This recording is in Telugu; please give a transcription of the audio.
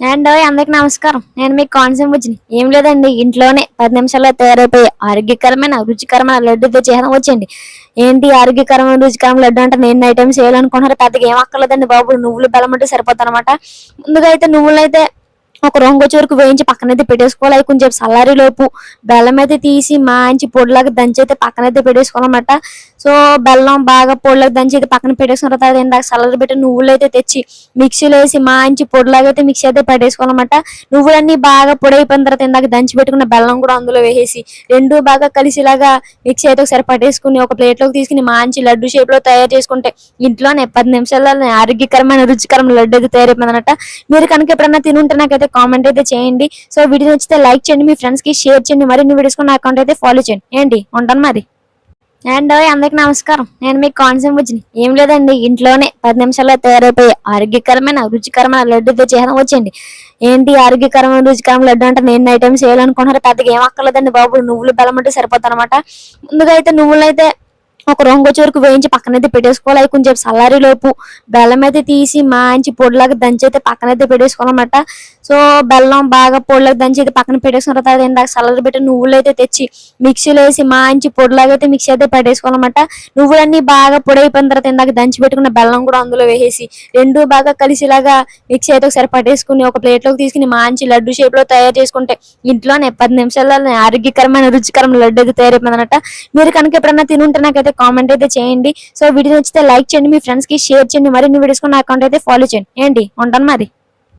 అండ్ అందరికి నమస్కారం. నేను మీకు కాన్సెప్ట్ వచ్చింది ఏం లేదండి, ఇంట్లోనే 10 నిమిషాల్లో తయారైపోయి ఆరోగ్యకరమైన రుచికరమైన లడ్డు చేయడం వచ్చండి. ఏంటి ఆరోగ్యకరమైన రుచికరమైన లడ్డు అంటే నేను ఐటమ్స్ చేయాలనుకుంటున్నారు, పెద్దగా ఏం అక్కర్లేదండి బాబు. నువ్వులు బెల్లం అంటే సరిపోతానమాట. ముందుగా అయితే నువ్వులైతే ఒక రొంగొచ్చి వరకు వేయించి పక్కనైతే పెట్టేసుకోవాలి. అవి కొంచెం చల్లారి లోపు బెల్లం అయితే తీసి మంచి పొడిలాగా దంచి అయితే పక్కనైతే పెట్టేసుకోవాలన్నమాట. సో బెల్లం బాగా పొడిలాగా దంచి అయితే పక్కన పెట్టేసుకున్న తర్వాత ఇందాక చల్లారి పెట్టి నువ్వులు అయితే తెచ్చి మిక్సీలో వేసి మంచి పొడిలాగా అయితే మిక్సీ అయితే పెట్టేసుకోవాలన్నమాట. నువ్వులన్నీ బాగా పొడి అయిపోయిన తర్వాత ఇందాక దంచి పెట్టుకున్న బెల్లం కూడా అందులో వేసేసి రెండు బాగా కలిసిలాగా మిక్సీ అయితే ఒకసారి పట్టేసుకుని ఒక ప్లేట్లోకి తీసుకుని మంచి లడ్డు షేప్ లో తయారు చేసుకుంటే ఇంట్లోనే 10 నిమిషాల్లో ఆరోగ్యకరమైన రుచికరమైన లడ్డు అయితే తయారైపోయిందన్నమాట. మీరు కనుక ఎప్పుడైనా తినుంటే నాకైతే కామెంట్ అయితే చేయండి. సో వీడియో నచ్చితే లైక్ చేయండి, మీ ఫ్రెండ్స్ కి షేర్ చేయండి, మరిన్ని వీడియోస్ నా అకౌంట్ అయితే ఫాలో చేయండి. ఏంటి ఉంటాను మరి. అండ్ అందరికి నమస్కారం. నేను మీకు కాన్సెప్ట్ వచ్చింది ఏం లేదండి, ఇంట్లోనే 10 నిమిషాల్లో తయారైపోయి ఆరోగ్యకరమైన రుచికరమైన లడ్డు చేయడం వచ్చండి. ఏంటి ఆరోగ్యకరమైన రుచికరమైన లడ్డు అంటే నేను ఐటమ్స్ చేయాలనుకుంటున్నారు, పెద్దగా ఏం అక్కర్లేదండి బాబు. నువ్వులు బెల్లం అంటే సరిపోతానమాట. ముందుగా అయితే నువ్వులు అయితే ఒక రొంగొచ్చి వరకు వేయించి పక్కనైతే పెట్టేసుకోవాలి. అవి కొంచెం చల్లారి లోపు బెల్లం అయితే తీసి మంచి పొడిలాగా దంచి అయితే పక్కనైతే పెట్టేసుకోవాలన్నమాట. సో బెల్లం బాగా పొడిలాగా దంచి అయితే పక్కన పెట్టేసుకున్న తర్వాత ఇందాక చల్లారి పెట్టి నువ్వులు అయితే తెచ్చి మిక్సీలో వేసి మంచి పొడిలాగా అయితే మిక్సీ అయితే పెట్టేసుకోవాలన్నమాట. నువ్వులన్నీ బాగా పొడి అయిపోయిన తర్వాత ఇందాక దంచి పెట్టుకున్న బెల్లం కూడా అందులో వేసేసి రెండు బాగా కలిసిలాగా మిక్సీ అయితే ఒకసారి పట్టేసుకుని ఒక ప్లేట్లోకి తీసుకుని మంచి లడ్డు షేప్ లో తయారు చేసుకుంటే ఇంట్లోనే 10 నిమిషాల్లో ఆరోగ్యకరమైన రుచికరమైన లడ్డు అయితే తయారైపోయిందన్నమాట. మీరు కనుక ఎప్పుడైనా తినుంటే నాకైతే కామెంట్ అయితే చేయండి. సో వీడియో నచ్చితే లైక్ చేయండి, మీ ఫ్రెండ్స్ కి షేర్ చేయండి, మరిన్ని వీడియోస్ నా అకౌంట్ అయితే ఫాలో చేయండి. ఏంటి ఉంటాను మరి.